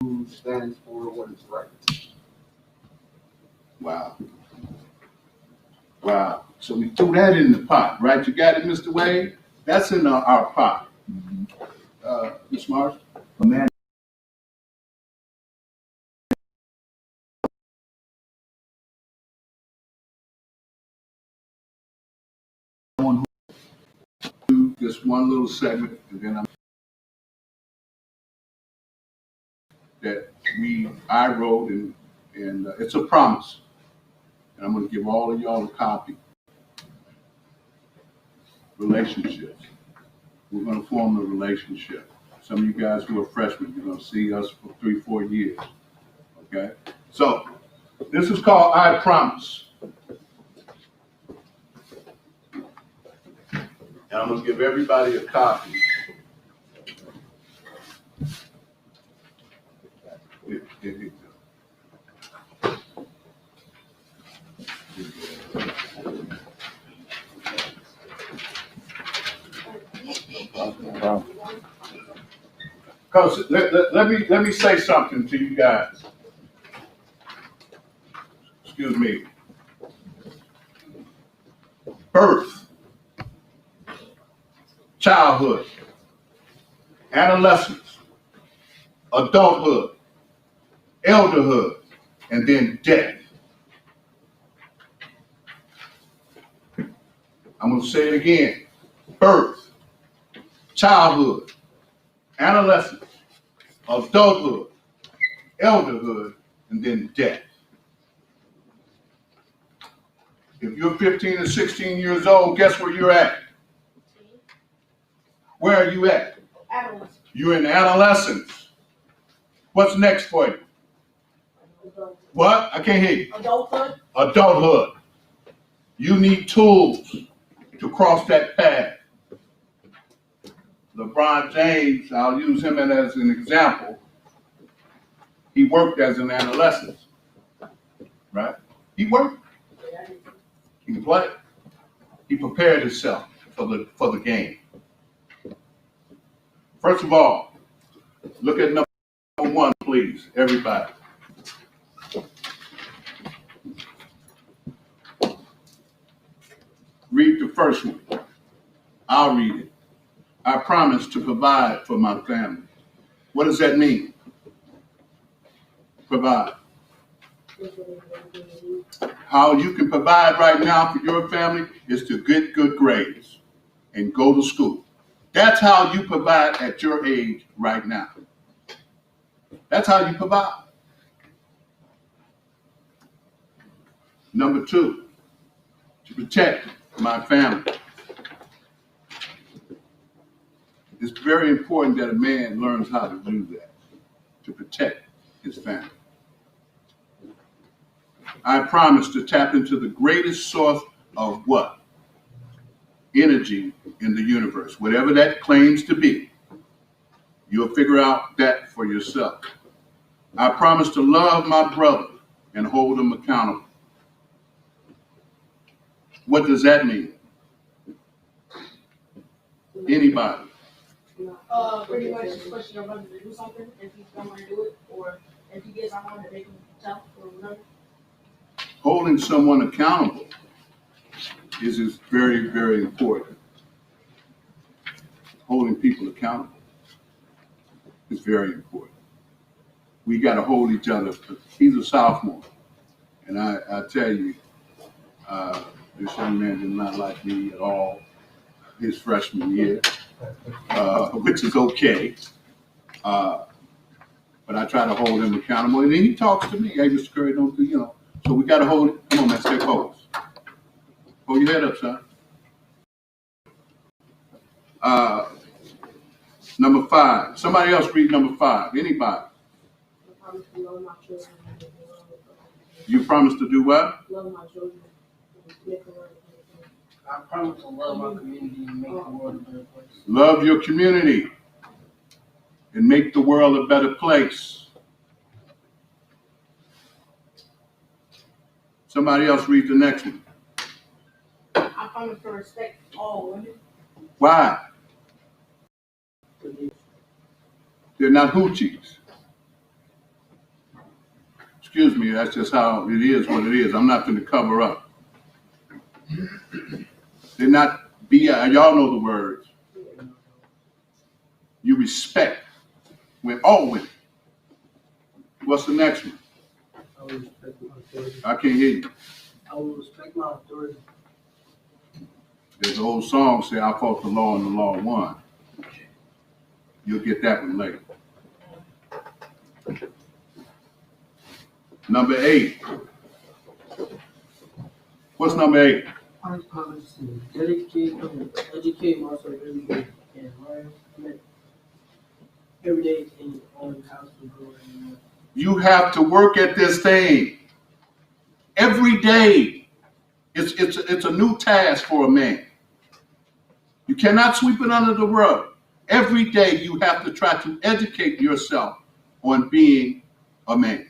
who stands for what is right. Wow. Wow. So we threw that in the pot, right? You got it, Mr. Wade? That's in our pot. Ms. Marsh? A man Do just one little segment, and then I wrote, and it's a promise. And I'm going to give all of y'all a copy. Relationships. We're going to form a relationship. Some of you guys who are freshmen, you're going to see us for 3-4 years. Okay? So, this is called I Promise. And I'm going to give everybody a copy. Here. Because let me say something to you guys. Excuse me. Birth, childhood, adolescence, adulthood, elderhood, and then death. I'm going to say it again. Birth, childhood, adolescence, adulthood, elderhood, and then death. If you're 15 or 16 years old, guess where you're at? Where are you at? Adolescence. You're in adolescence. What's next for you? What? I can't hear you. Adulthood. Adulthood. You need tools to cross that path. LeBron James, I'll use him as an example. He worked as an adolescent, right? He worked. He played. He prepared himself for the game. First of all, look at number 1, please, everybody. Read the first one. I'll read it. I promise to provide for my family. What does that mean? Provide. How you can provide right now for your family is to get good grades and go to school. That's how you provide at your age right now. That's how you provide. Number 2, to protect my family. It's very important that a man learns how to do that, to protect his family. I promise to tap into the greatest source of what? Energy in the universe, whatever that claims to be. You'll figure out that for yourself. I promise to love my brother and hold him accountable. What does that mean? Anybody? Pretty much just push your brother to do something if he don't want to do it, or if he gets someone to make him tough or whatever. Holding someone accountable is very, very important. Holding people accountable is very important. We got to hold each other. He's a sophomore, and I tell you, this young man did not like me at all his freshman year, which is okay. But I try to hold him accountable, and then he talks to me. Hey, Mr. Curry, don't do, you know. So we got to hold it. Come on, man, stay focused. Hold your head up, son. Number 5. Somebody else read number 5. Anybody? I promise to love my children. You promise to do what? Love my children. Make a world a better place. I promise to love my community and make the world a better place. Love your community and make the world a better place. Somebody else read the next one. I promise to respect all women. Why? They're not hoochies. excuse me, that's just how it is, what it is. I'm not going to cover up. They're not, y'all know the words. You respect all women. What's the next one? I will respect my authority. I can't hear you. I will respect my authority. There's an old song say, I fought the law and the law won. You'll get that one later. Number 8. What's number 8? I promise to educate myself every day and learn every day in on house to grow and You have to work at this thing every day. It's a new task for a man. You cannot sweep it under the rug. Every day you have to try to educate yourself on being a man.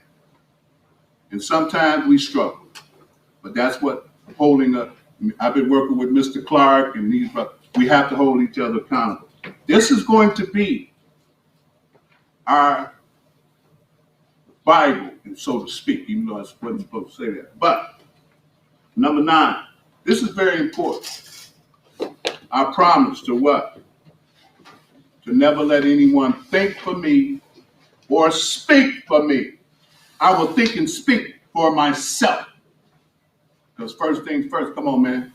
And sometimes we struggle, but that's what holding up. I've been working with Mr. Clark and these, but we have to hold each other accountable. This is going to be our Bible, so to speak, even though I wasn't supposed to say that. But number 9, this is very important. I promise to what? To never let anyone think for me or speak for me. I will think and speak for myself. Because first things first, come on, man.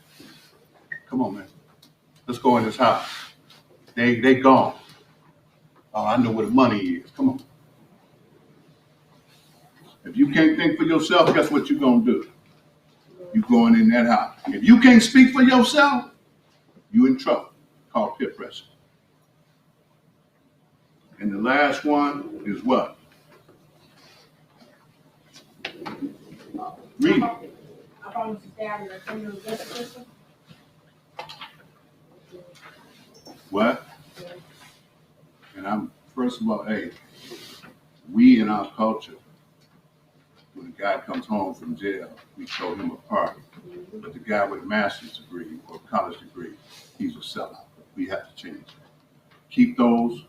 Come on, man. Let's go in this house. They gone. Oh, I know where the money is. Come on. If you can't think for yourself, guess what you're going to do? You're going in that house. If you can't speak for yourself, you're in trouble. Called peer pressure. And the last one is what? Read it. I promise to stay out of the criminal justice system. What? And I'm, first of all, hey, we in our culture, when a guy comes home from jail, we throw him a party. But the guy with a master's degree or college degree, he's a sellout. We have to change that. Keep those.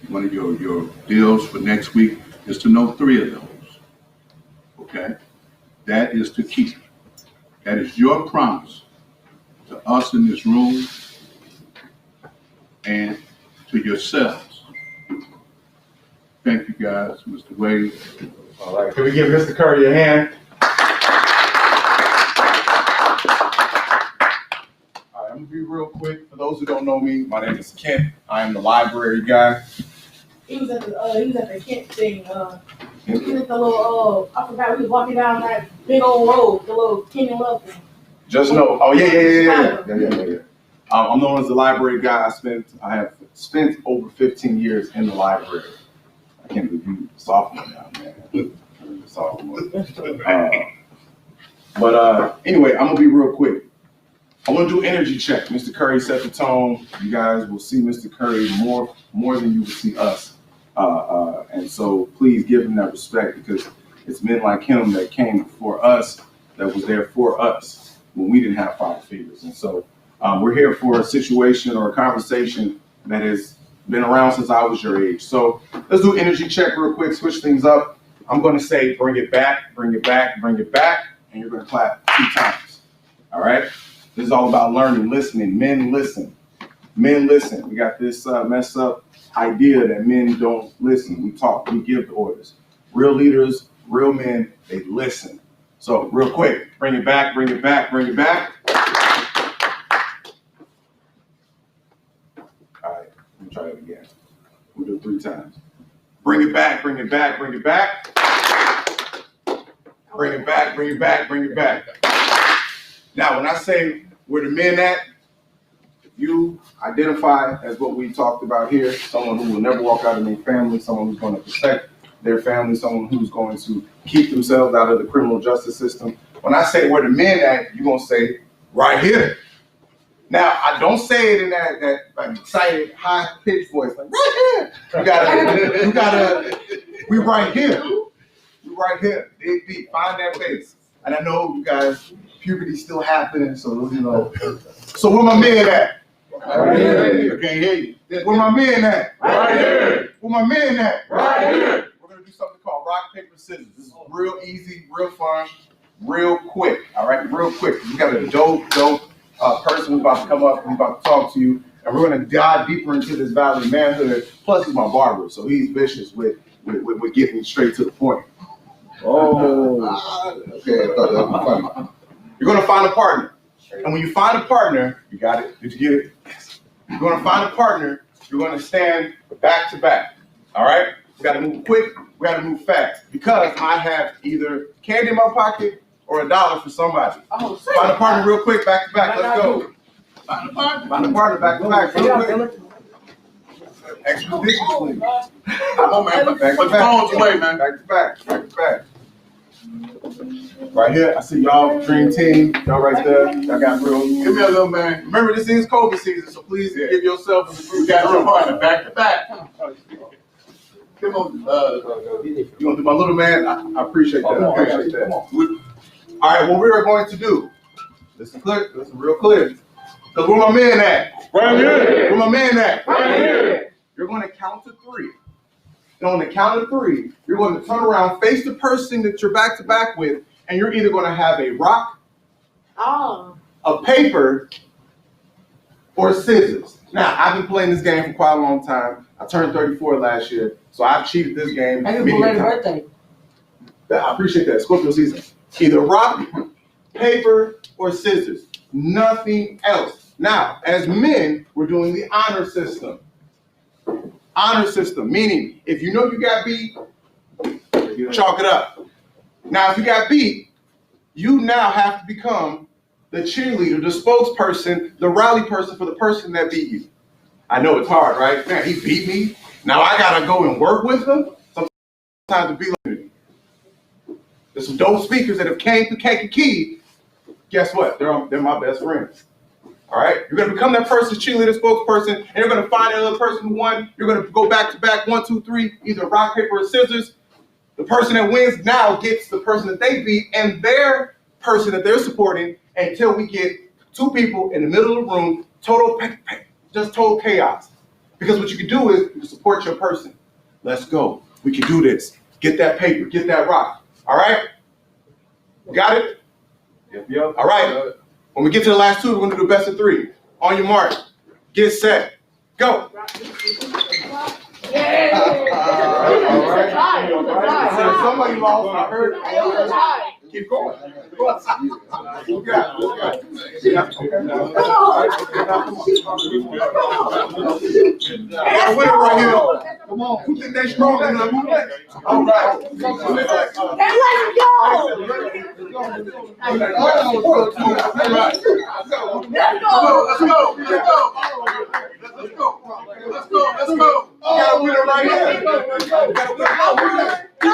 One of your deals for next week is to know 3 of those. Okay? That is to keep. That is your promise to us in this room and to yourselves. Thank you guys, Mr. Wade. All right, can we give Mr. Curry a hand? All right, I'm gonna be real quick. For those who don't know me, my name is Kent. I am the library guy. He was at the Kent thing. He was at the little I forgot, we was walking down that big old road, the little Kenyon Love thing. Just know, oh yeah. I'm known as the library guy. I have spent over 15 years in the library. I can't believe you sophomore now, man. Sophomore. Anyway, I'm gonna be real quick. I want to do energy check. Mr. Curry set the tone. You guys will see Mr. Curry more than you will see us. And so please give him that respect, because it's men like him that came before us, that was there for us when we didn't have 5 figures. And so we're here for a situation or a conversation that has been around since I was your age. So let's do energy check real quick, switch things up. I'm going to say, bring it back, bring it back, bring it back, and you're going to clap 2 times. All right? This is all about learning, listening. Men listen. Men listen. We got this messed up idea that men don't listen. We talk, we give the orders. Real leaders, real men, they listen. So real quick, bring it back, bring it back, bring it back. All right, let me try it again. We'll do it 3 times. Bring it back, bring it back, bring it back. Bring it back, bring it back, bring it back. Now, when I say where the men at, you identify as what we talked about here, someone who will never walk out of their family, someone who's going to protect their family, someone who's going to keep themselves out of the criminal justice system. When I say where the men at, you're going to say right here. Now, I don't say it in that like excited, high-pitched voice, like right here. You gotta, we right here. We right here. Dig deep, find that base. And I know you guys, puberty's still happening, so you know. So where my men at? Right here. I can't hear you. Where my men at? Right here. Where my men at? Right here. We're gonna do something called rock, paper, scissors. This is real easy, real fun, real quick. All right, real quick. We got a dope person who's about to come up. He's about to talk to you, and we're gonna dive deeper into this Valley manhood. Plus, he's my barber, so he's vicious with getting straight to the point. Oh, okay. I thought that was funny. You're gonna find a partner, and when you find a partner, you got it. Did you get it? Yes. You're gonna find a partner. You're gonna stand back to back. All right. We gotta move quick. We gotta move fast because I have either candy in my pocket or $1 for somebody. Oh, Find a partner real quick, back to back. Let's go. Find a partner, back to back, real quick. Expeditiously. Come on, man. Back to Put the back. phones away, man. Back to back, back to back. Right here, I see y'all, Dream Team. Y'all right there. Y'all got real. Give me a little, man. Remember, this is COVID season, so please give yourself a You got your partner back to back. Come on, You gonna do my little man? I appreciate that. I appreciate that. All right, what we are going to do, listen clear, listen real clear. Because where my man at? Right here. Where my man at? Right here. You're going to count to 3. And on the count of 3, you're going to turn around, face the person that you're back to back with, and you're either going to have a rock, a paper, or scissors. Now, I've been playing this game for quite a long time. I turned 34 last year, so I've cheated this game. Happy many belated times. birthday. I appreciate that. Scorpio season. Either rock, paper, or scissors. Nothing else. Now, as men, we're doing the honor system. Honor system, meaning if you know you got beat, chalk it up. Now, if you got beat, you now have to become the cheerleader, the spokesperson, the rally person for the person that beat you. I know it's hard, right? Man, he beat me. Now I gotta go and work with him. Sometimes it be like, there's some dope speakers that have came to Kankakee. Guess what? They're my best friends. All right? You're gonna become that person's cheerleader, spokesperson, and you're gonna find that other person who won. You're gonna go back to back, 1, 2, 3, either rock, paper, or scissors. The person that wins now gets the person that they beat and their person that they're supporting until we get 2 people in the middle of the room, just total chaos. Because what you can do is you can support your person. Let's go. We can do this. Get that paper, get that rock. All right? Got it? Yep. All right. When we get to the last 2, we're gonna do the best of 3. On your mark, get set, go. Yeah. All right. It's a tie. It was a tie. So somebody lost. I heard. It was a tie. Keep going. Who got it? I got a winner right here. Come on. Who think they strong enough? Who next? All right. Hey, let's go. We got a winner right here. We got a winner. We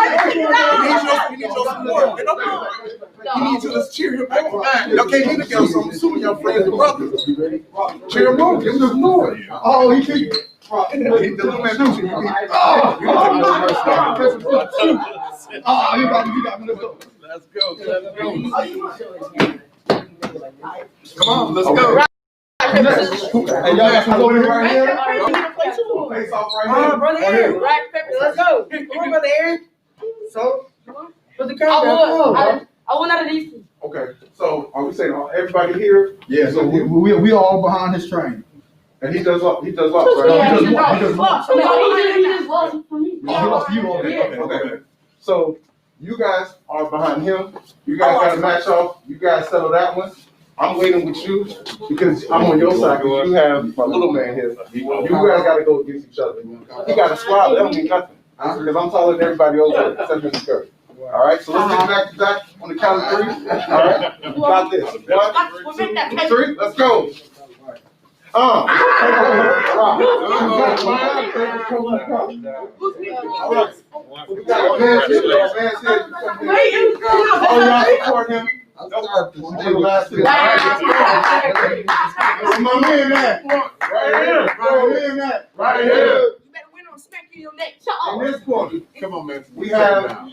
need your support. You need to just cheer him back to back. Y'all can't be together, so I'm assuming your friends and brothers. Cheer him on. Give him the support. Oh, he beat me. The little man beat you. Oh, you got me. Let's go. Come on, let's go. Hey, y'all got some over here right here? Face off right here. Rock, paper, let's go. Come on, brother Aaron. So, put the camera. I won out of these. Okay, so are we saying everybody here? Yeah, so we all behind his train. And he does lots, right? He just lost for me. He lost you all day. Okay. So you guys are behind him. You guys got to match off. You guys settle that one. I'm waiting with you because I'm on your side. Because you have my little man here. You guys got to go against each other. He got a squad. That don't mean nothing. Because I'm taller than everybody over there, except Mr. Curry. All right, so let's get back to back on the count of 3. All right, got this. 1, 2, 3. Let's go. All right. We got a man's here. Oh, y'all support him. Where's my man at? Right here. Where my man at? Right here. You better win on smacking your neck. Shut In up. this corner, Come on, man. we have.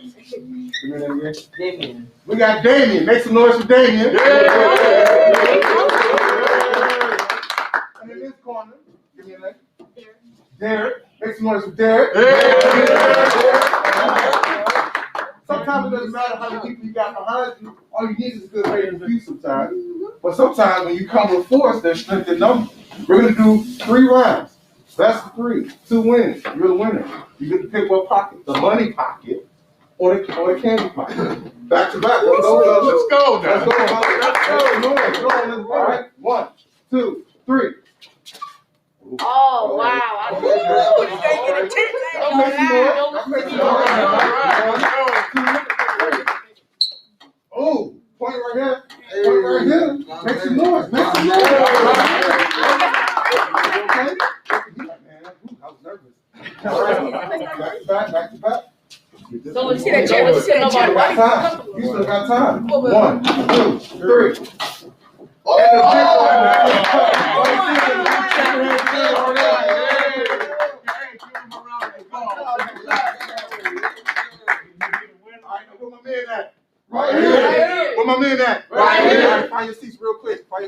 Damien. We got Damien. Make some noise for Damien. And in this corner, give me a leg. Derek. Make some noise for Derek. doesn't matter how many people you got behind you. All you need is a good rate of view sometimes. But sometimes when you come with force, there's strength in numbers. We're gonna do 3 rounds. Best of 3. 2 wins. You're the winner. You get to pick what pocket: the money pocket or the candy pocket. Back to back. Let's go. Let's go now. Let's go. Let's go. Let's go. Let's go. All right. 1, 2, 3. Oh, wow. That makes more. That makes more. Oh, point right here. Point right here. Make some noise. Make some noise. Okay? Man, I was nervous. All right. Back to back. So when you see that chair, you see nobody. You got time. You still got time. 1, 2, 3. Where my man at? Right here. All right, find your seats real quick. My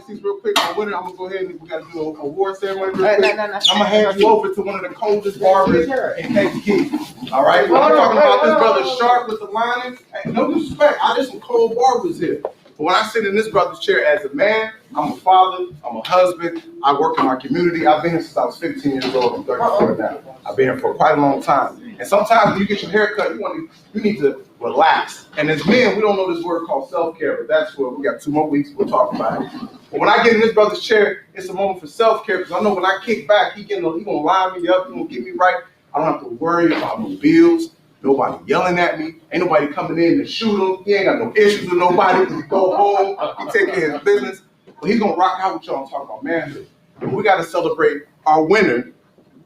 winner, I'm gonna go ahead and we gotta do a award ceremony real quick. I'm gonna hand you over to one of the coldest barbers in Kankakee. All right, I'm talking about this brother Sharp with the lining. Hey, no disrespect, there's some cold barbers here. But when I sit in this brother's chair as a man, I'm a father, I'm a husband, I work in my community. I've been here since I was 15 years old. I'm 34 now. I've been here for quite a long time. And sometimes when you get your hair cut, you need to relax. And as men, we don't know this word called self-care, but that's what we got 2 more weeks, we'll talk about it. But when I get in this brother's chair, it's a moment for self-care, because I know when I kick back, he gonna line me up, he gonna get me right. I don't have to worry about no bills, nobody yelling at me, ain't nobody coming in to shoot him. He ain't got no issues with nobody. He go home, he take care of his business. But he's gonna rock out with y'all and talk about manhood. And we gotta celebrate our winner.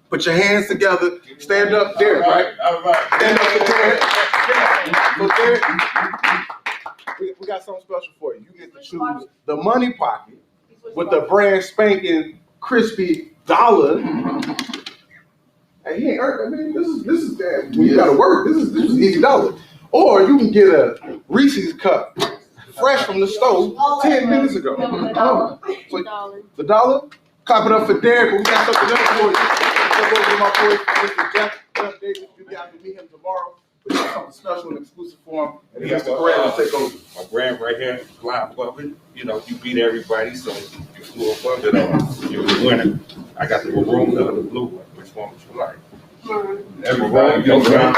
Put your hands together, stand up there, right? All right. Stand up there. We got something special for you. You get to choose the money pocket with the brand spanking crispy dollar. Hey, he ain't earned. I mean, this is when you gotta work. This is easy dollar. Or you can get a Reese's cup, fresh from the stove 10 minutes ago. So the dollar. Clap it up for Derek. We got something else for you. Over to my boy, Mr. Jeff Davis. You got to meet him tomorrow. We got something special and exclusive for him. And Mr. Corral will take over. My brand right here, fly above it. You know, you beat everybody, so you flew above it. You're the winner. I got the maroon or the blue one. Which one would you like? Everybody, go around.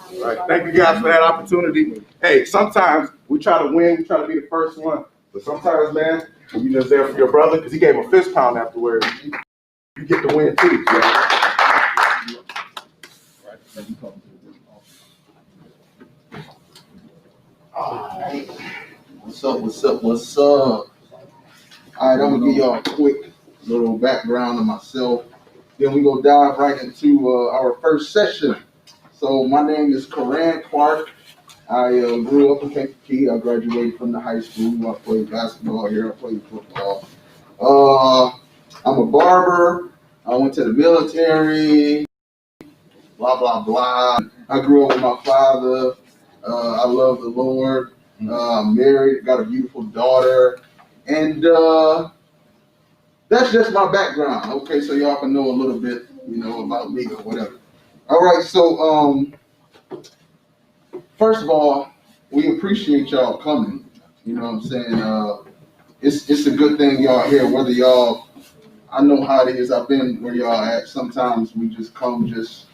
All right. Thank you guys for that opportunity. Hey, sometimes we try to win, we try to be the first one. But sometimes, man, when you're just there for your brother, because he gave him a fist pound afterwards, you get the win too. Alright. What's up? All right, I'm gonna give y'all a quick little background of myself. Then we gonna dive right into our first session. So my name is Coran Clark. I grew up in Kankakee. I graduated from the high school. I played basketball here. I played football. I'm a barber. I went to the military. Blah, blah, blah. I grew up with my father. I love the Lord. I'm married, got a beautiful daughter. And that's just my background. Okay, so y'all can know a little bit, about me or whatever. All right, so first of all, we appreciate y'all coming. You know what I'm saying? It's a good thing y'all here, whether y'all, I know how it is, I've been where y'all at. Sometimes we just come just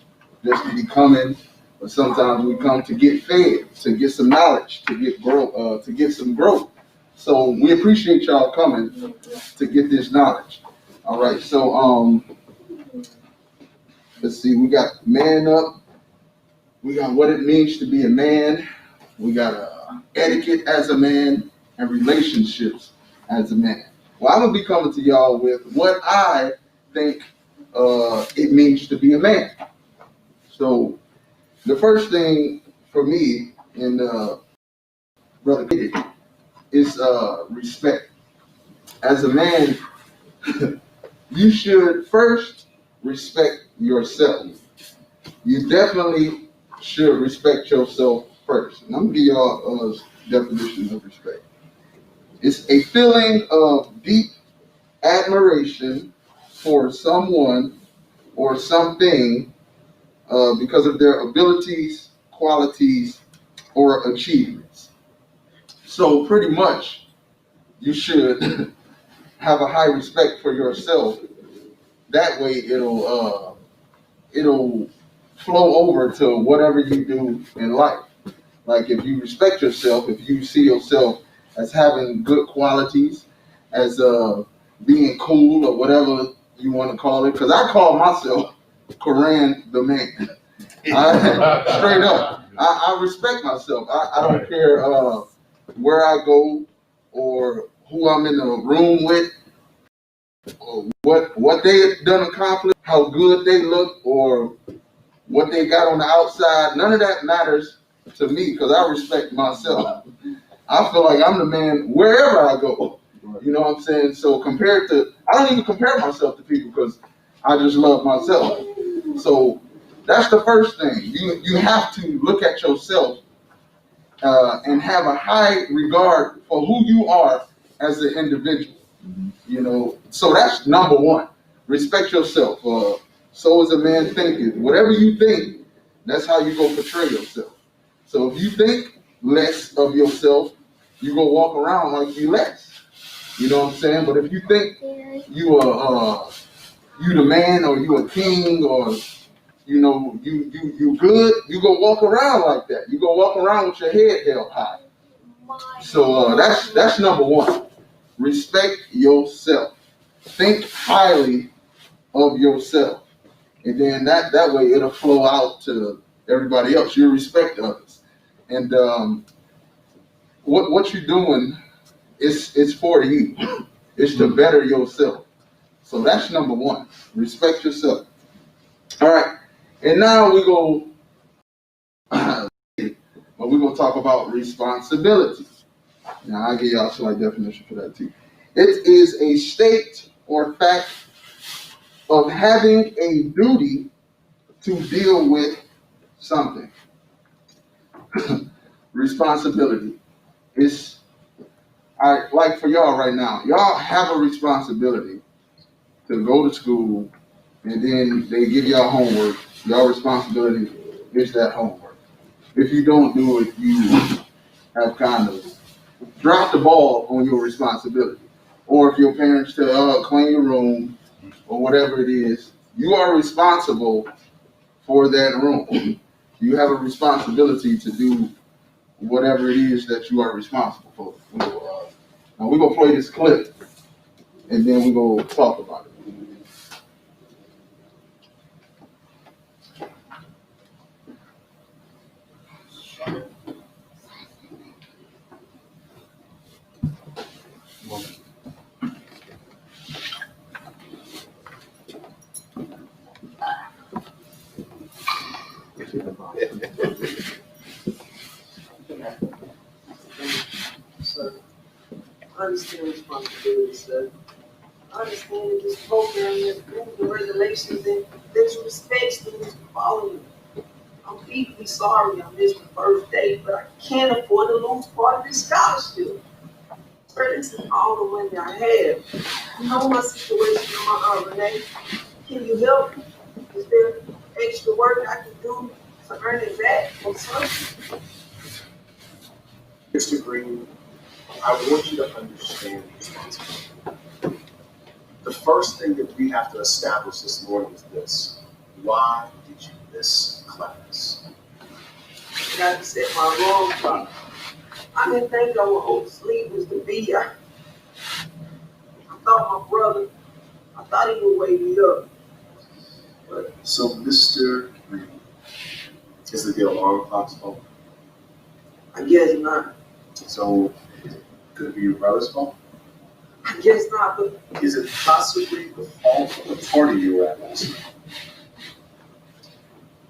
to be coming, but sometimes we come to get fed, to get some knowledge, to get some growth. So we appreciate y'all coming to get this knowledge. All right, so let's see, we got man up. We got what it means to be a man. We got etiquette as a man and relationships as a man. Well, I'm gonna be coming to y'all with what I think it means to be a man. So the first thing for me and Brother Peter is respect. As a man, you should first respect yourself. You definitely should respect yourself first. And I'm gonna give y'all a definition of respect. It's a feeling of deep admiration for someone or something because of their abilities, qualities, or achievements. So pretty much, you should have a high respect for yourself. That way, it'll flow over to whatever you do in life. Like if you respect yourself, if you see yourself as having good qualities, as being cool or whatever you want to call it, because I call myself Koran the man. Straight up, I respect myself. I don't care where I go or who I'm in the room with, or what they have done accomplished, how good they look, or what they got on the outside. None of that matters to me because I respect myself. I feel like I'm the man wherever I go. You know what I'm saying? So compared to, I don't even compare myself to people because I just love myself. So that's the first thing. You have to look at yourself and have a high regard for who you are as an individual. You know, so that's number one. Respect yourself. So is a man thinketh. Whatever you think, that's how you go portray yourself. So if you think less of yourself, you go walk around like you less. You know what I'm saying? But if you think you are you the man or you a king or you know you good, you go walk around like that. You go walk around with your head held high. So that's number one. Respect yourself. Think highly of yourself. And then that way it'll flow out to everybody else. You respect others. And what you're doing is for you. It's to better yourself. So that's number one. Respect yourself. All right. And now we go we're gonna talk about responsibility. Now I'll give y'all a slight definition for that too. It is a state or fact of having a duty to deal with something. Responsibility. It's like for y'all right now, y'all have a responsibility to go to school and then they give y'all homework. Y'all responsibility is that homework. If you don't do it, you have kind of dropped the ball on your responsibility. Or if your parents tell clean your room or whatever it is, you are responsible for that room. You have a responsibility to do whatever it is that you are responsible for. Now we're gonna play this clip and then we're gonna talk about it. Sir, I understand responsibility, sir. I understand that this program is rules and regulations and that you respect students for following them. I'm deeply sorry I missed the first day, but I can't afford to lose part of this scholarship. Sir, this is all the money I have. You know my situation on my arm, Renee. Can you help me? Is there extra work I can do to earn it back or something? Mr. Green, I want you to understand responsibility. The first thing that we have to establish this morning is this. Why did you miss class? I got to set my wrong clock. I didn't think I would sleep was the be. I thought my brother, I thought he would wake me up. But So, Mr. Green, is it the alarm clock's fault? I guess not. So, could it be your brother's fault? I guess not, but Is it possibly the fault of the party you were at last night?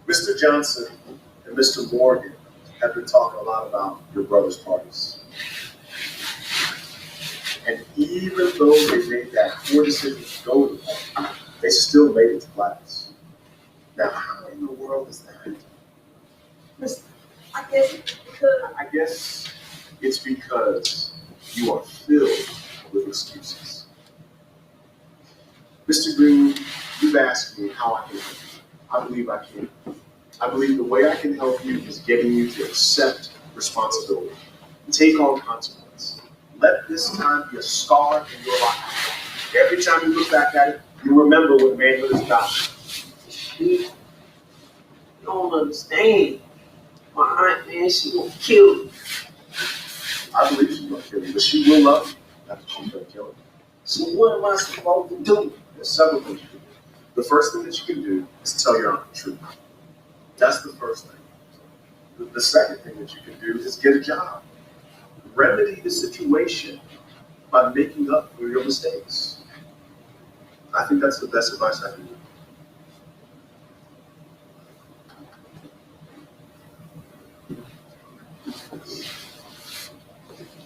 Mr. Johnson and Mr. Morgan have been talking a lot about your brother's parties. And even though they made that poor decision to go to the party, they still made it to class. Now, how in the world is that? I guess because I guess it's because you are filled with excuses. Mr. Green, you've asked me how I can help you. I believe I can. I believe the way I can help you is getting you to accept responsibility. Take on consequence. Let this time be a scar in your life. Every time you look back at it, you remember what manhood is about. You don't understand. My aunt, man, she gonna kill you. I believe she's gonna kill you, but she will love you after she's gonna kill you. So what am I supposed to do? There's several things you can do. The first thing that you can do is tell your aunt the truth. That's the first thing. The second thing that you can do is get a job. Remedy the situation by making up for your mistakes. I think that's the best advice I can give.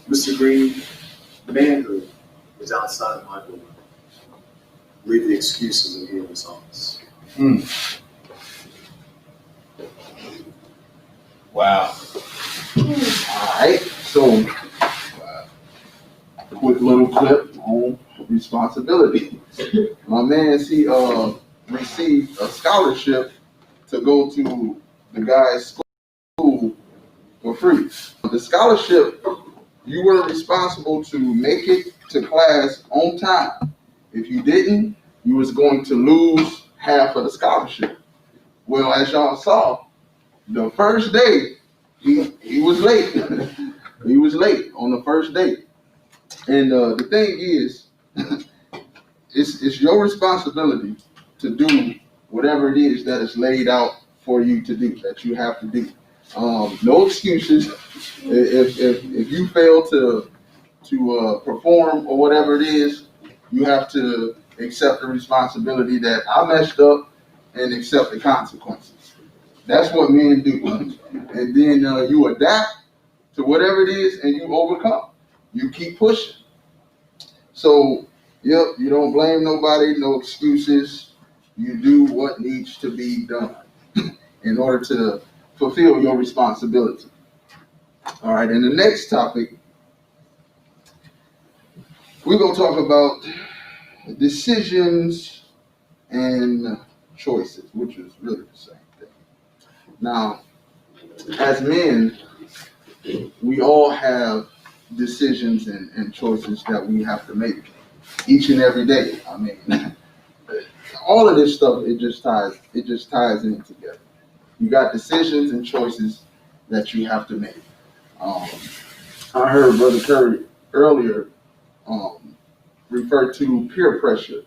Mr. Green, manhood is outside of my door. Leave the excuses in here in this office. Wow. Alright, so quick little clip on responsibility. My man, he received a scholarship to go to the guy's school for free. The scholarship, you were responsible to make it to class on time. If you didn't, you was going to lose half of the scholarship. Well, as y'all saw, the first day, he was late. He was late on the first day. And the thing is, it's your responsibility to do whatever it is that is laid out for you to do, that you have to do. No excuses. If you fail to perform or whatever it is, you have to accept the responsibility that I messed up and accept the consequences. That's what men do. And then you adapt to whatever it is and you overcome. You keep pushing. So, yep, you don't blame nobody, no excuses. You do what needs to be done in order to fulfill your responsibility. All right, and the next topic, we're going to talk about decisions and choices, which is really the same thing. Now, as men, we all have decisions and choices that we have to make each and every day. I mean, all of this stuff, it just ties in together. You got decisions and choices that you have to make. I heard Brother Curry earlier refer to peer pressure.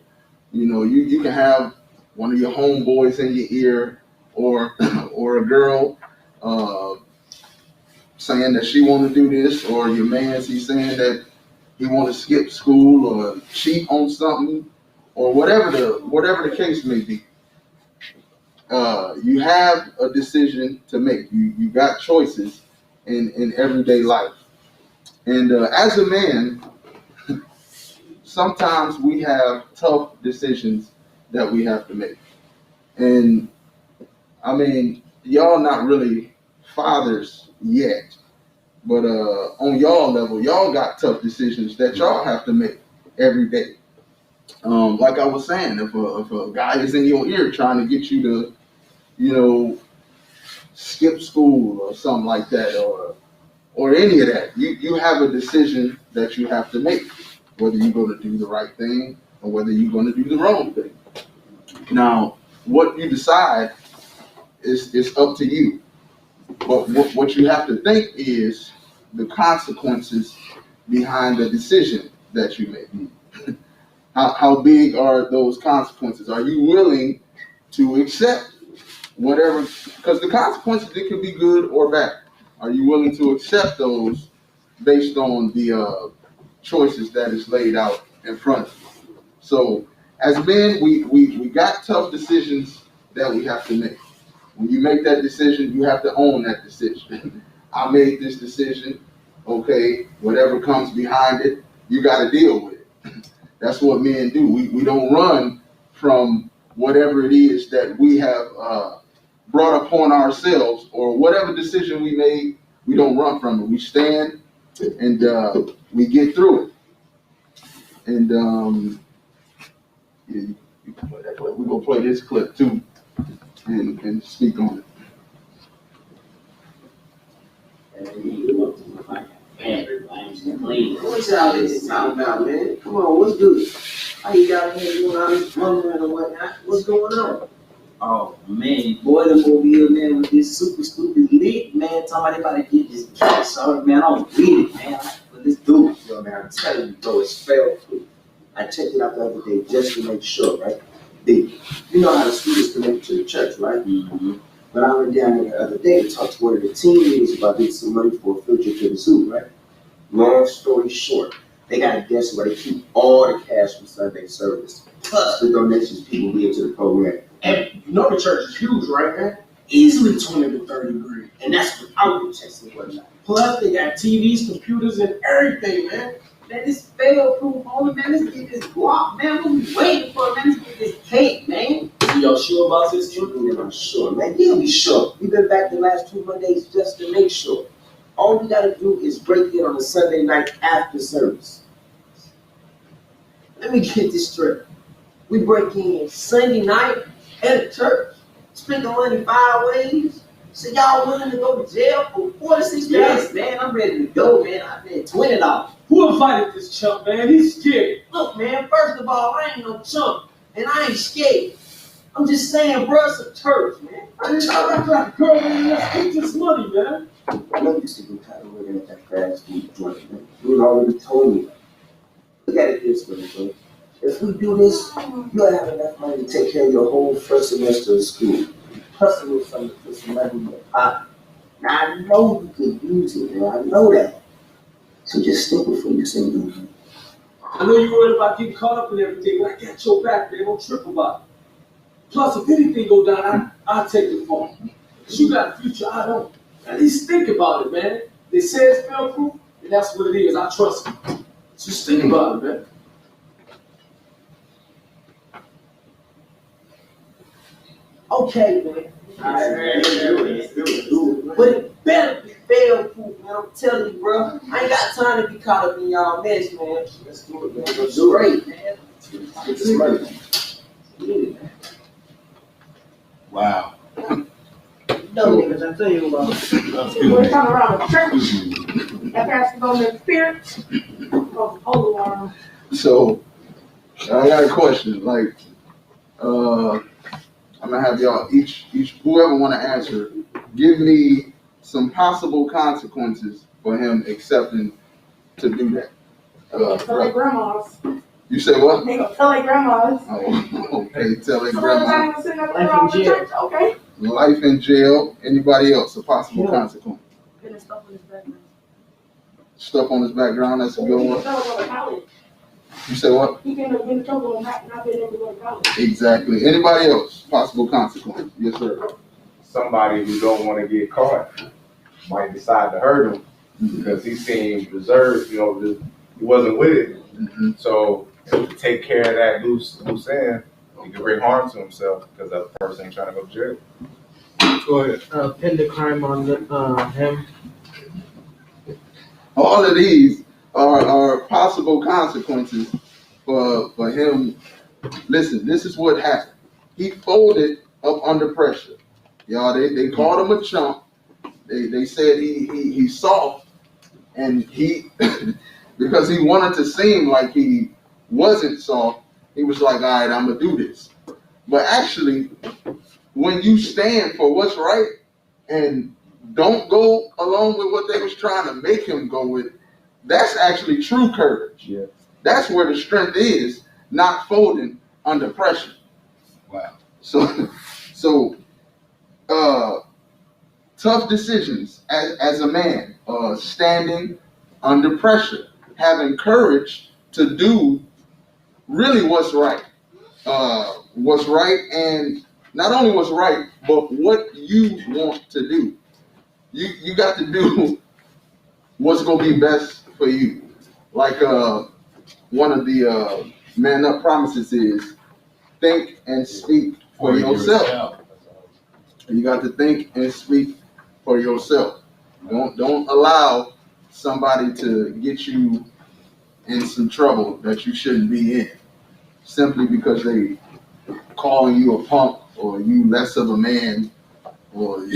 You know, you can have one of your homeboys in your ear or a girl saying that she want to do this, or your man, he's saying that he want to skip school or cheat on something, or whatever the case may be. You have a decision to make. You got choices in everyday life. And as a man, sometimes we have tough decisions that we have to make. And I mean, y'all not really fathers yet, but on y'all level, y'all got tough decisions that y'all have to make every day. Like I was saying, if a guy is in your ear trying to get you to, you know, skip school or something like that, or any of that, you have a decision that you have to make, whether you're going to do the right thing or whether you're going to do the wrong thing. Now, what you decide is up to you. But what you have to think is the consequences behind the decision that you make. How big are those consequences? Are you willing to accept whatever? Because the consequences, it could be good or bad. Are you willing to accept those based on the choices that is laid out in front of you? So as men, we got tough decisions that we have to make. When you make that decision, you have to own that decision. I made this decision, okay, whatever comes behind it, you got to deal with it. That's what men do. We don't run from whatever it is that we have brought upon ourselves, or whatever decision we made, we don't run from it. We stand and we get through it. And you can play that clip. We're going to play this clip too and speak on it. What y'all is talking about, man? Come on, what's good? How you got here doing all this mumbling and whatnot? What's going on? Oh man, boy, them over here, man, with this super stupid leak, man, talking about they about to get this cat. Sorry, man, I don't get it, man. But let's do it. Yo, man, I'm telling you, bro, it's fail proof. I checked it out the other day just to make sure, right? You know how the school is connected to the church, right? Mm-hmm. But I went down there the other day to talk to one of the team leaders about getting some money for a field trip to the zoo, right? Long story short, they got a desk where they keep all the cash from Sunday service, plus the donations people give to the program. And you know the church is huge, right, man? Easily 20 to 30 grand. And that's without the checks and whatnot. Plus, they got TVs, computers, and everything, man. Man, this fail proof only, man. Let's get this guap, man. What we waiting for, man? Let's get this cake, man. Y'all sure about this, Junior? Yeah, I'm sure, man. Yeah, we sure. We've been back the last 2 Mondays just to make sure. All we gotta do is break in on a Sunday night after service. Let me get this straight. We break in Sunday night at a church, spend the money 5 ways. So y'all willing to go to jail for 4 to 6 days? Yes, man. I'm ready to go, man. I bet $20. Who invited this chump, man? He's scared. Look, man, first of all, I ain't no chump, and I ain't scared. I'm just saying, bro, it's a church, man. I didn't know that black girl, man. Let's get this money, man. I know you see me kind of looking at that grass food joint, man. You already told me. Look at it this way, bro. If we do this, you'll have enough money to take care of your whole first semester of school. Plus a little something to put some money in your pocket. Now, I know you could use it, man. I know that. So just stick before you say no. I know you're worried about getting caught up in everything, but I got your back, man. Don't trip about it. Plus, if anything go down, I'll take the fall. Because you got a future, I don't. At least think about it, man. They say it's fail proof, and that's what it is. I trust you. Just think about it, man. Okay, man. Let's do it. But it better be fail proof, man. I'm telling you, bro. I ain't got time to be caught up in y'all mess, man. Let's do it, man. Let's do it, man. Let's get this money. Yeah. Wow. No, niggas, I tell you about. We're coming around the church. That pastor go in the spirit. Go to holy water. So, I got a question. Like, I'm gonna have y'all each whoever want to answer, give me some possible consequences for him accepting to do that. They gonna tell their grandmas. You say what? They gonna tell their grandmas. Oh, okay. Tell their So grandma. everybody was sitting up there around the church. Okay. Life in jail. Anybody else? A possible consequence. Getting stuff in his background. Stuff on his background. That's a good He one. can go to college. You say what? He can get in trouble and not being able to go to college. Exactly. Anybody else? Possible consequence. Yes, sir. Somebody who don't want to get caught might decide to hurt him because he seemed reserved, he wasn't with it. Mm-hmm. So to take care of that loose end, he could bring harm to himself because that person ain't trying to go to jail. Go ahead. Pin the crime on him. All of these are possible consequences for him. Listen, this is what happened. He folded up under pressure. Y'all, they called him a chump. They said he's soft, and he because he wanted to seem like he wasn't soft, he was like, all right, I'm gonna do this. But actually, when you stand for what's right and don't go along with what they was trying to make him go with, that's actually true courage. Yeah. That's where the strength is, not folding under pressure. Wow. So tough decisions as a man, standing under pressure, having courage to do really what's right. And not only what's right, but what you want to do. You got to do what's gonna be best for you. Like one of the Man Up promises is think and speak for yourself. You got to think and speak for yourself. Don't allow somebody to get you in some trouble that you shouldn't be in, simply because they calling you a punk or you less of a man, or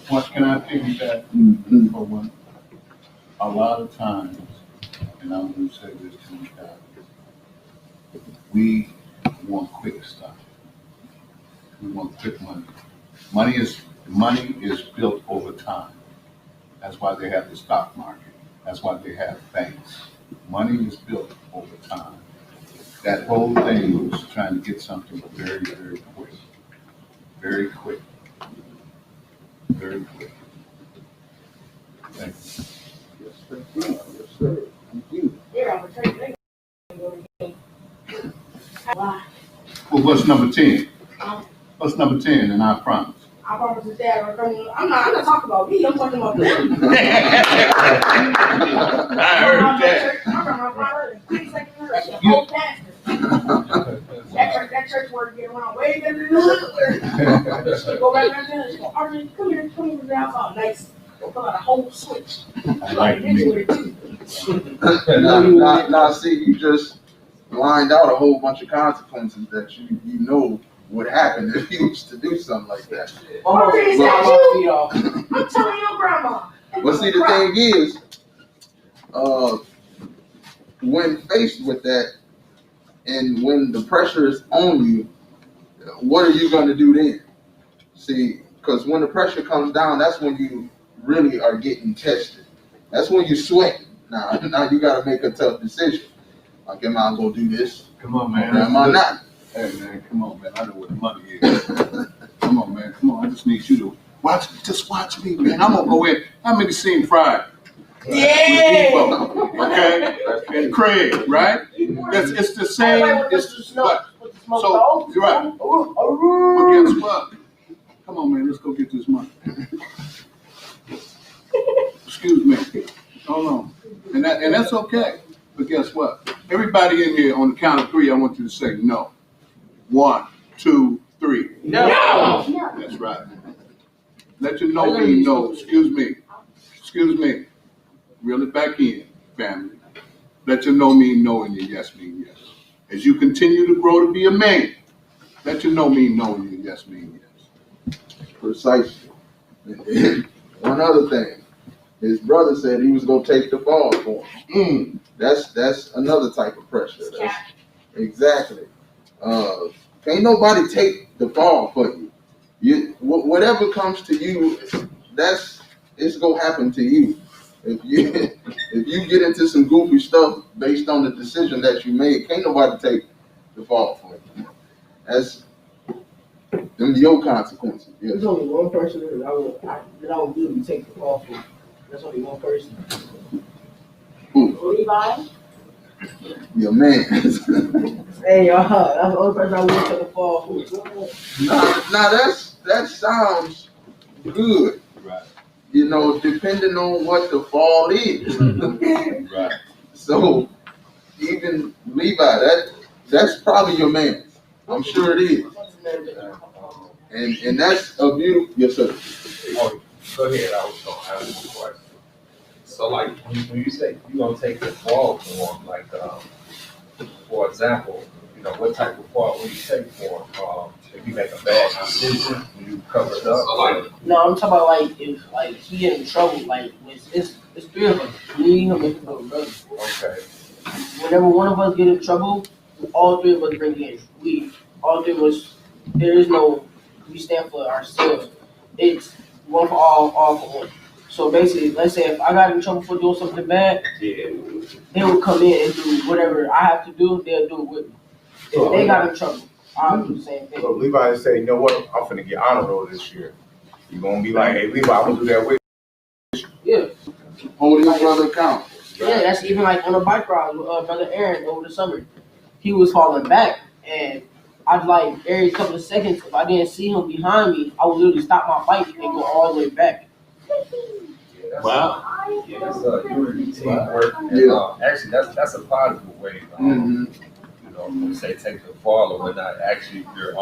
What can I piggyback for one? A lot of times, and I'm gonna say this to you guys, we want quick stuff. We want quick money. Money is built over time. That's why they have the stock market. That's why they have banks. Money is built over time. That whole thing was trying to get something very, very quick. Very quick. Very quick. Thank you. Yes, thank you. Yes, sir. Thank you. Yeah, I'm a trade. They go to the game. Why? Well, what's number 10? What's number 10 in our promise? I promise his dad will come in. I'm not talking about me. I'm talking about them. I heard that. I'm from my father. Whole pastor. That church word get around way better than the hood. Go right back there. Archie, come here to the house all nice. Go pull out a whole switch. I like me. Now, see, you just lined out a whole bunch of consequences that you know would happen if you was to do something like that. Almost is that you? I'm telling your grandma. But see, the thing is, when faced with that, and when the pressure is on you, what are you going to do then? See, because when the pressure comes down, that's when you really are getting tested. That's when you sweat. Now you got to make a tough decision. Like, am I going to do this? Come on, man. Or am I not? Hey, man, come on, man. I know what the money is. Come on, man. Come on. I just need you to just watch me, man. I'm going to go in. How many seen Friday? Yeah. Okay? And Craig, right? It's the same. It's what? So, you're right. But guess what? Come on, man. Let's go get this money. Excuse me. Hold on. And that's okay. But guess what? Everybody in here, on the count of 3, I want you to say no. 1, 2, 3. No. That's right. Let you know mean no. Excuse me. Excuse me. Reel it back in, family. Let your no mean no and your yes mean yes. As you continue to grow to be a man, let your no mean no and your yes mean yes. Precisely. One other thing, his brother said he was gonna take the fall for him. That's another type of pressure. Exactly. Can't nobody take the fall for you. Whatever comes to you, it's gonna happen to you. If you get into some goofy stuff based on the decision that you made, can't nobody take the fall for you. That's them your consequences. Yes. There's only one person that I would really take the fall for. That's only one person. Levi? Your man. Hey, that's the only person I would take the fall for. Now that sounds good. Right. You know, depending on what the fall is. Right. So even Levi, that's probably your man. I'm sure it is. And that's a beautiful, yes sir. Oh, go ahead, I was gonna ask you a question. So like, when you say you're gonna take the fall for him, like, for example, you know, what type of fall will you take for him? If you make a bad decision, will you cover it up? No, I'm talking about like if like he get in trouble, like it's 3 of us. Me, him, and his brother. Okay. Whenever one of us get in trouble, all 3 of us bring in. All 3 of us. There is no. We stand for ourselves. It's one for all for one. So basically, let's say if I got in trouble for doing something bad, they will come in and do whatever I have to do. They'll do it with me. If they got in trouble, I'll do the same thing. So Levi say, you know what, I'm finna get honor roll this year. You gonna be like, hey Levi, I'm gonna do that with you. Yeah. Holding your brother accountable. Yeah, that's even like on a bike ride with brother Aaron over the summer. He was falling back, and I'd like every couple of seconds, if I didn't see him behind me, I would literally stop my bike and go all the way back. Wow. Yeah, it's unity, teamwork. Yeah. Actually, that's a positive way. You know, when you say take the fall or whatnot, actually you're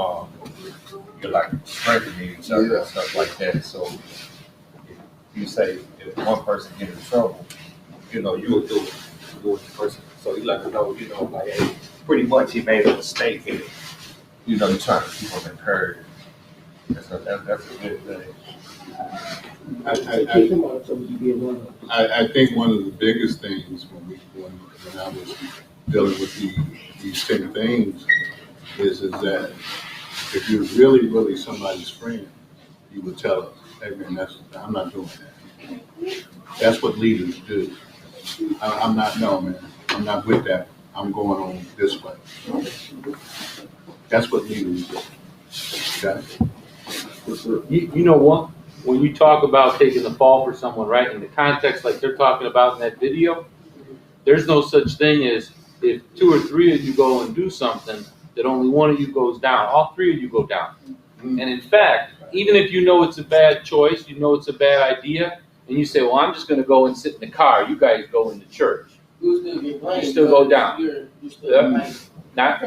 like strengthening each other and stuff like that. So if you say if one person gets in trouble, you know, you'll do it with the person. So you let them know, you know, like, hey, pretty much he made a mistake and, you know, you're trying to keep him encouraged. That's that's a good thing. I think one of the biggest things when I was dealing with these 10 things is that if you're really somebody's friend, you would tell us, hey man, I'm not doing that. That's what leaders do. I'm not with that. I'm going on this way. That's what leaders do. Okay? You know what? When you talk about taking the fall for someone, right, in the context like they're talking about in that video, there's no such thing as if 2 or 3 of you go and do something, that only one of you goes down. All 3 of you go down. And in fact, even if you know it's a bad choice, you know it's a bad idea, and you say, well, I'm just going to go and sit in the car, you guys go into church. You still go down. Not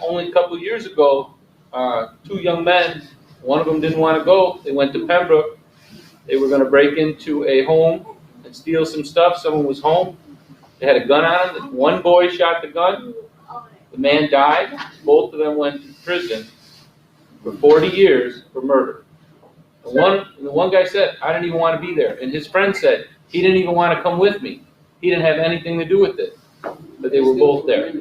only a couple of years ago, 2 young men, one of them didn't want to go. They went to Pembroke. They were going to break into a home and steal some stuff. Someone was home. They had a gun on them. One boy shot the gun. The man died. Both of them went to prison for 40 years for murder. The one guy said, I didn't even want to be there. And his friend said, he didn't even want to come with me. He didn't have anything to do with it. But they were both there.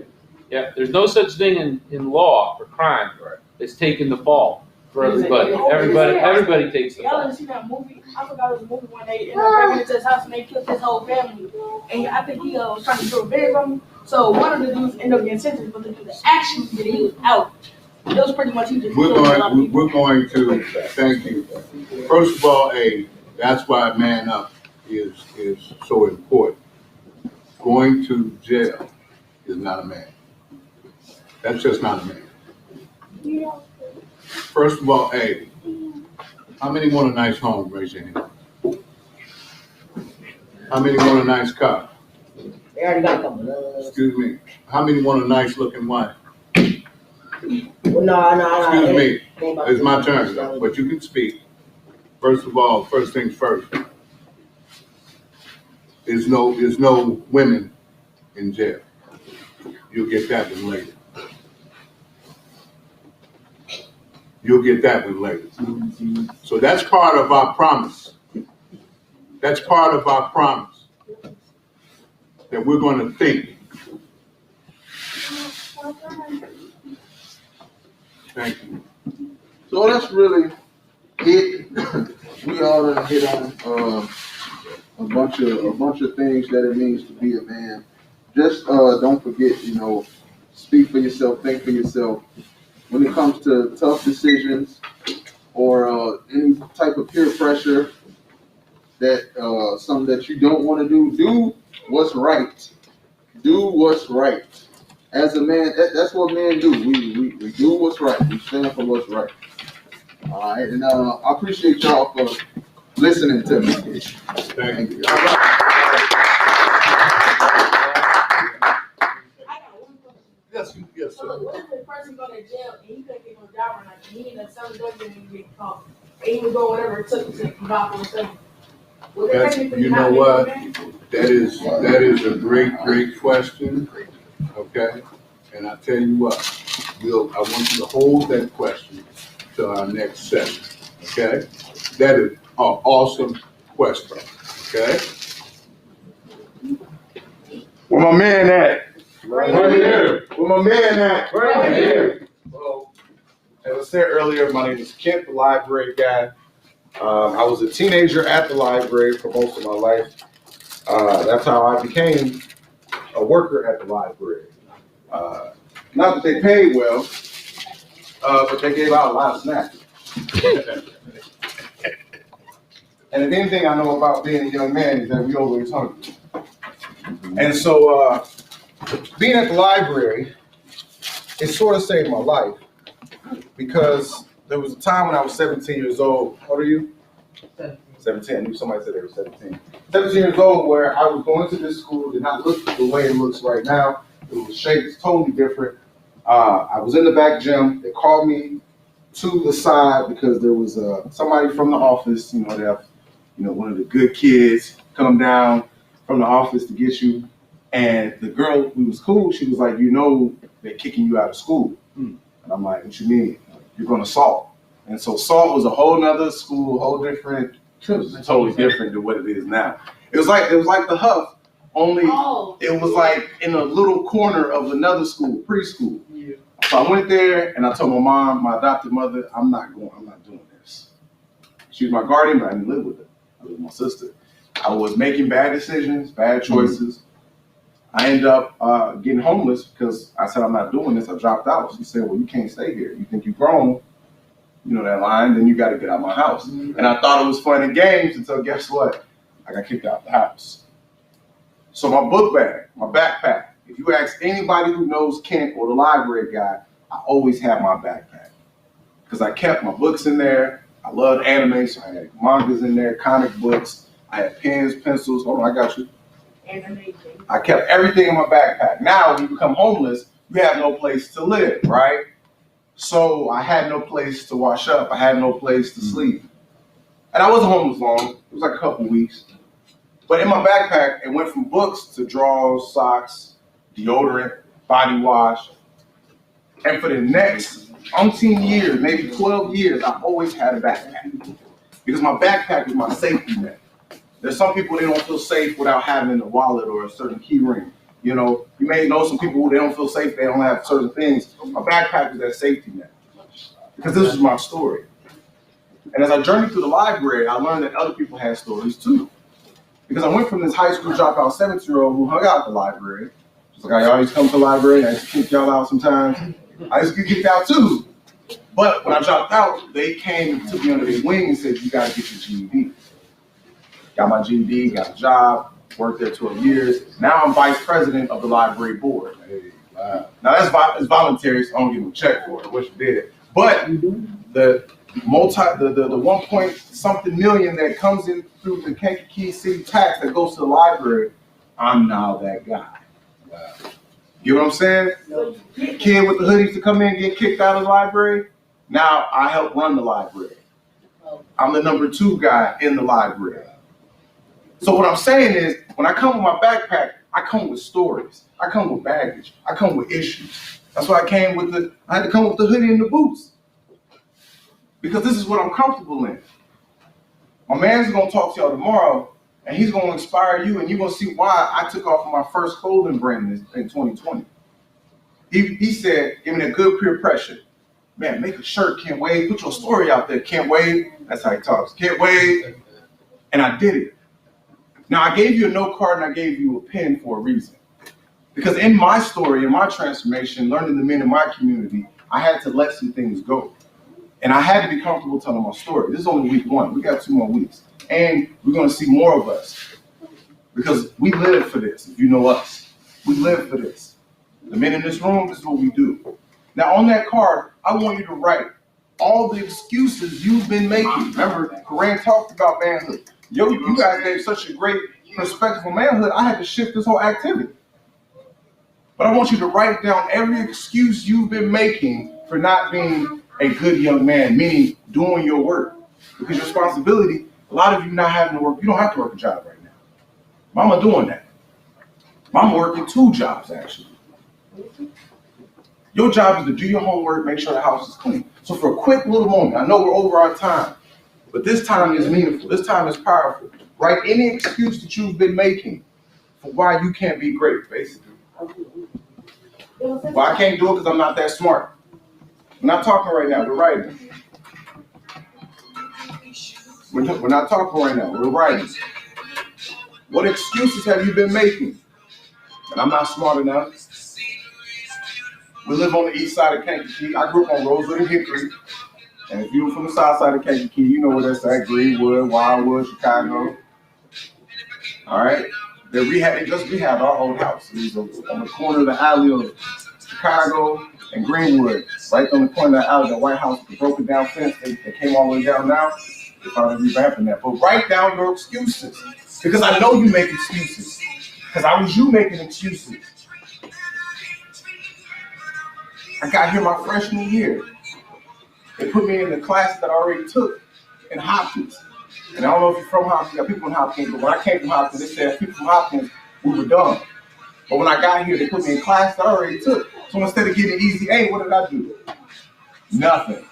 Yeah, there's no such thing in law for crime as taking the fall for everybody. Everybody takes the Y'all fall. ever seen that movie? I forgot it was a movie when they ended up breaking into his house and they killed his whole family. And I think he was trying to do a bid from him. So one of the dudes ended up getting sentenced, but the dude that actually did it, he was out. It was pretty much he just We're killed a lot of people. going to thank you. First of all, that's why Man Up is so important. Going to jail is not a man. That's just not a man. First of all, how many want a nice home? Raise your hand. How many want a nice car? They already got a couple. Excuse me. How many want a nice looking wife? Well, no. Excuse me. It's my turn, though, but you can speak. First of all, first things first. There's no women in jail. You'll get that one later. You'll get that one later. So that's part of our promise. That's part of our promise that we're going to think. Thank you. So that's really it. We all done hit on a bunch of things that it means to be a man. Just don't forget, speak for yourself, think for yourself. When it comes to tough decisions or any type of peer pressure that something that you don't want to do what's right. Do what's right. As a man, that's what men do. We do what's right. We stand for what's right. All right, and I appreciate y'all for listening to me. Thank you. Yes, So sir. what if the person go to jail and he couldn't get no job or nothing? He ended up selling drugs and he get caught. And he would go whatever it took to provide for himself. Would they technically You not know be what? a man? That is a great question. Okay, and I tell you what, I want you to hold that question to our next session. Okay, that is an awesome question. Okay. Where my man at? Right here. Where my man at? Right here. Well, as I said earlier, my name is Kent, the library guy. I was a teenager at the library for most of my life. That's how I became a worker at the library. Not that they paid well, but they gave out a lot of snacks. And if anything I know about being a young man is that we always hungry. And so being at the library, it sort of saved my life because there was a time when I was 17 years old. How old are you? 17. I knew somebody said they were 17. 17 years old, where I was going to this school, did not look the way it looks right now. It was shaped totally different. I was in the back gym. They called me to the side because there was somebody from the office. They have, one of the good kids come down from the office to get you. And the girl who was cool, she was like, they're kicking you out of school. And I'm like, what you mean? You're going to assault. And so Salt was a whole nother school, whole different, totally different than what it is now. It was like the Huff, only it was like in a little corner of another school, preschool. Yeah. So I went there and I told my mom, my adopted mother, I'm not doing this. She was my guardian, but I didn't live with her. I lived with my sister. I was making bad decisions, bad choices. I ended up getting homeless because I said, I'm not doing this. I dropped out. She said, well, you can't stay here. You think you've grown, you know that line, then you got to get out of my house. And I thought it was fun and games until guess what? I got kicked out of the house. So my book bag, my backpack, if you ask anybody who knows Kent or the library guy, I always have my backpack because I kept my books in there. I loved anime, so I had mangas in there, comic books. I had pens, pencils. Hold on, I got you. I kept everything in my backpack. Now, when you become homeless, you have no place to live, right? So I had no place to wash up. I had no place to sleep. And I wasn't homeless long. It was like a couple weeks. But in my backpack, it went from books to drawers, socks, deodorant, body wash. And for the next umpteen years, maybe 12 years, I always had a backpack. Because my backpack is my safety net. There's some people, they don't feel safe without having a wallet or a certain key ring. You know, you may know some people who they don't feel safe, they don't have certain things. My backpack is that safety net. Because this is my story. And as I journeyed through the library, I learned that other people had stories too. Because I went from this high school dropout 17-year-old who hung out at the library. Just like I always come to the library, I used to kick y'all out sometimes. I used to get kicked out too. But when I dropped out, they came and took me under their wing and said, you gotta get your GED. Got my GED, got a job, worked there 12 years. Now I'm vice president of the library board. Hey, wow. Now it's voluntary, so I don't give them a check for it, which you did. But the 1 point something million that comes in through the Kankakee City tax that goes to the library, I'm now that guy. Wow. You know what I'm saying? Kid with the hoodies to come in and get kicked out of the library. Now I help run the library. I'm the number 2 guy in the library. So what I'm saying is, when I come with my backpack, I come with stories. I come with baggage. I come with issues. That's why I had to come with the hoodie and the boots. Because this is what I'm comfortable in. My man's gonna talk to y'all tomorrow, and he's gonna inspire you, and you're gonna see why I took off my first clothing brand in 2020. He said, give me that good peer pressure. Man, make a shirt, can't wait. Put your story out there, can't wait. That's how he talks, can't wait. And I did it. Now, I gave you a note card and I gave you a pen for a reason. Because in my story, in my transformation, learning the men in my community, I had to let some things go. And I had to be comfortable telling my story. This is only week 1. We got 2 more weeks. And we're going to see more of us. Because we live for this, if you know us. We live for this. The men in this room, this is what we do. Now, on that card, I want you to write all the excuses you've been making. Remember, Koran talked about manhood. Yo, you guys gave such a great perspective on manhood, I had to shift this whole activity. But I want you to write down every excuse you've been making for not being a good young man, meaning doing your work. Because your responsibility, a lot of you not having to work, you don't have to work a job right now. Mama doing that. Mama working 2 jobs, actually. Your job is to do your homework, make sure the house is clean. So for a quick little moment, I know we're over our time, but this time is meaningful. This time is powerful. Write any excuse that you've been making for why you can't be great, basically. Well, I can't do it because I'm not that smart. We're not talking right now, we're writing. We're not talking right now, we're writing. What excuses have you been making? And I'm not smart enough. We live on the east side of Kankakee. I grew up on Rosewood and Hickory. And if you're from the south side of Kankakee, you know where that's at. Greenwood, Wildwood, Chicago. All right? They just rehabbed our old house. It was on the corner of the alley of Chicago and Greenwood. Right on the corner of the alley, the White House, the broken down fence. They came all the way down now. They're finally revamping that. But write down your excuses. Because I know you make excuses. Because I was you making excuses. I got here my freshman year. They put me in the class that I already took in Hopkins. And I don't know if you're from Hopkins, got people in Hopkins, but when I came from Hopkins, they said people from Hopkins, we were done. But when I got here, they put me in class that I already took. So instead of getting an easy A, what did I do? Nothing.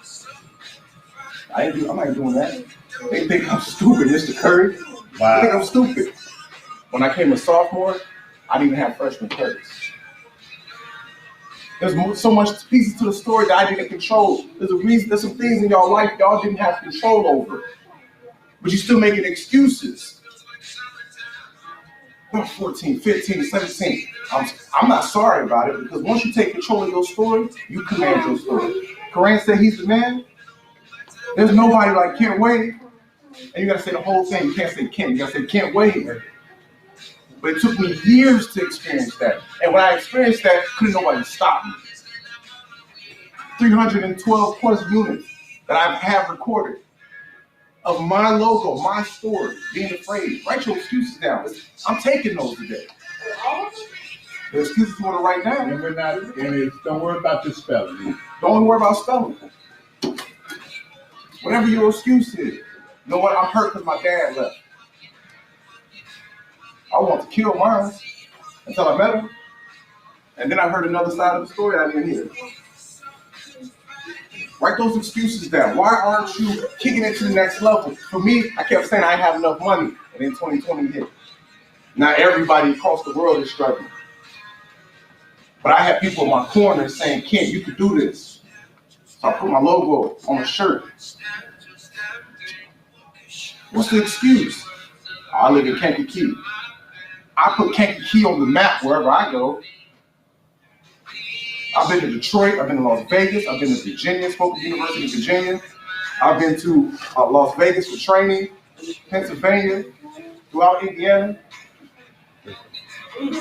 I'm not doing that. They think I'm stupid, Mr. Curry. They think I'm stupid. When I came a sophomore, I didn't even have freshman credits. There's so much pieces to the story that I didn't control. There's a reason. There's some things in y'all life y'all didn't have control over, but you're still making excuses. I'm 14, 15, 17. I'm not sorry about it because once you take control of your story, you command your story. Koran said he's the man. There's nobody like Kent Wade. And you gotta say the whole thing. You can't say Kent, you gotta say Kent Wade. But it took me years to experience that. And when I experienced that, couldn't nobody stop me. 312 plus units that I have recorded of my logo, my story, being afraid. Write your excuses down. I'm taking those today. The excuses you want to write down. And we're not, and don't worry about the spelling. Don't worry about spelling. Whatever your excuse is. You know what? I'm hurt because my dad left. I want to kill mine until I met him. And then I heard another side of the story I didn't hear. Write those excuses down. Why aren't you kicking it to the next level? For me, I kept saying I have enough money, and then 2020 hit. Now everybody across the world is struggling. But I had people in my corner saying, Ken, you can do this. So I put my logo on a shirt. What's the excuse? I live in Kankakee. I put Kankakee on the map wherever I go. I've been to Detroit, I've been to Las Vegas, I've been to Virginia, spoke at the University of Virginia. I've been to Las Vegas for training, Pennsylvania, throughout Indiana.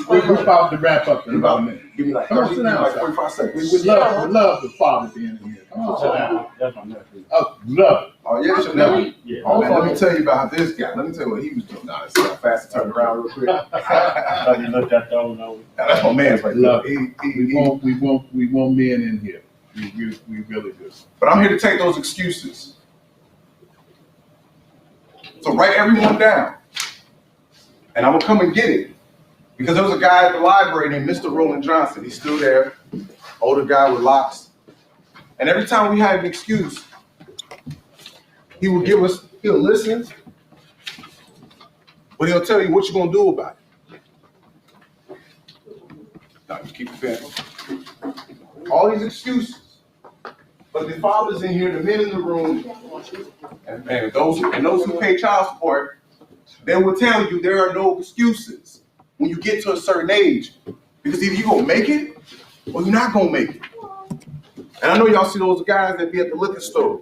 We're about to wrap up in about a minute. Give me like Come on, 30, sit down, like sir. 45 seconds. We love the father at the end of here. Come on, sit down. That's my nephew. Oh, love it. Oh, yeah, that's your nephew? Yeah. Oh, man, let me tell you about this guy. Let me tell you what he was doing. Now, see how fast he turned around real quick. So you looked at those over. That's my man's right Love there. it. We want men in here. We really do. But I'm here to take those excuses. So write everyone down. And I'm going to come and get it. Because there was a guy at the library named Mr. Roland Johnson. He's still there. Older guy with locks. And every time we had an excuse, he would give us, he'll listen, but he'll tell you what you're going to do about it. Now, just keep it fair. All these excuses. But the fathers in here, the men in the room, and those who pay child support, they will tell you there are no excuses when you get to a certain age. Because either you're going to make it or you're not going to make it. And I know y'all see those guys that be at the liquor store,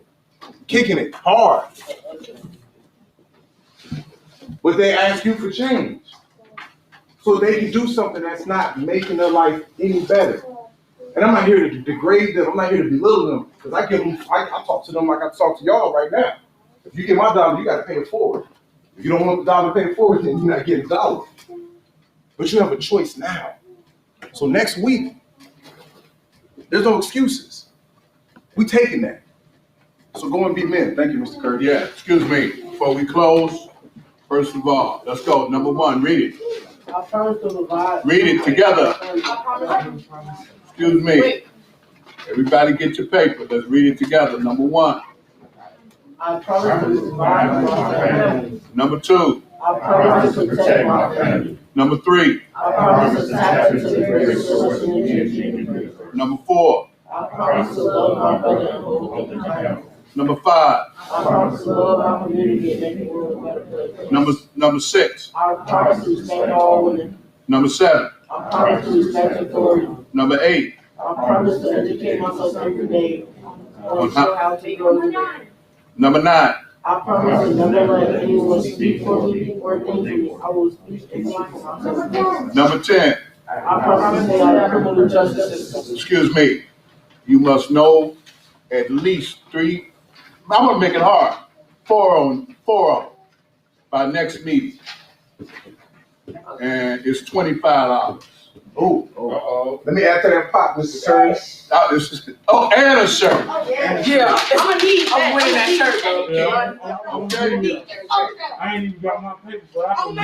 kicking it hard. But they ask you for change. So they can do something that's not making their life any better. And I'm not here to degrade them. I'm not here to belittle them. Because I talk to them like I talk to y'all right now. If you get my dollar, you got to pay it forward. If you don't want the dollar to pay it forward, then you're not getting a dollar. But you have a choice now. So next week, there's no excuses. We taking that. So go and be men. Thank you, Mr. Curry. Yeah, excuse me. Before we close, first of all, let's go. Number one, read it. I promise to provide. Read it together. Excuse me. Everybody get your paper. Let's read it together. Number one. I promise to provide my family. Number two. I promise to protect my family. Number three. I promise to tap into the greatest source of energy. Number four. I promise to love my brother and hold him accountable. Number five. I promise to love our community and make the world a better place. Number six. I promise to respect all women. Number seven. I promise to respect authority. Number eight. I promise to educate myself every day on how to grow today. Number nine. I promise to never let anyone speak for me or think for me. I will speak and think for myself. Number 10. I promise to our criminal justice system. Excuse me. You must know at least 3. I'm gonna make it hard. 4 on by next meeting, and it's $25. Oh. Let me add to that pot, Mr. Curry. And a shirt. Yeah, I'm winning that shirt, bro. Okay. I ain't even got my paper, but I can